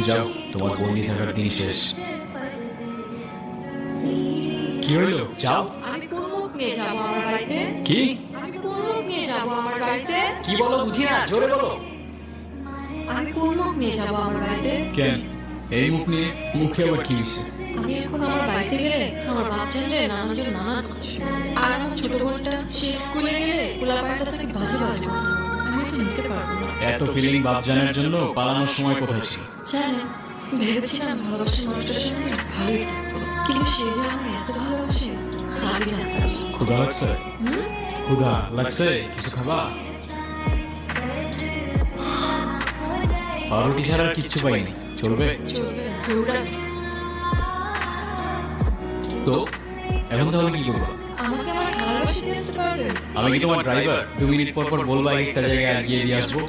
যাও, তোমার বন্দি থাকার দিন শেষ। কি হইলো? যাও। আমি কোন মুখ নিয়ে যাবো আমার বাড়িতে? কি আমি কোন মুখ নিয়ে যাবো আমার বাড়িতে? কি বলো? বুঝি না, জোরে বলো। আমি কোন মুখ নিয়ে যাবো আমার বাড়িতে? কেন এই মুখ নিয়ে? মুখে আবার কি হয়েছে? আমি এখন আমার বাড়িতে গেলে আমার বাচ্চাদের নানাজন নানান কথা শুনবে। আর আমার ছোট বোনটা সে স্কুলে গেলে পোলাপানটা তাকে বাজে বাজে কথা বলবে। আমি এটা নিতে পারবো না। এত ফিলিং বাপ জানার জন্য পালানোর সময় কোথায় ছিল? জানেন, ভেবেছিলাম ভালোবাসার মানুষটার সঙ্গে ভালোই থাকবো, কিন্তু সে যে আমায় এত ভালোবাসে আগে জানতাম না। ক্ষুধা লাগছে? ক্ষুধা লাগছে? কিছু খাবা? পাউরুটি ছাড়া আর কিচ্ছু পাইনি, চলবে? চলবে না, দৌড়ান। তো এখন তাহলে কি করবো? আমাকে আমার ভালোবাসে নিয়ে আসতে পারবেন? আমি কি তোমার ড্রাইভার? 2 মিনিট পর পর বলবা একটা জায়গায় আর গিয়ে দিয়ে আসবো?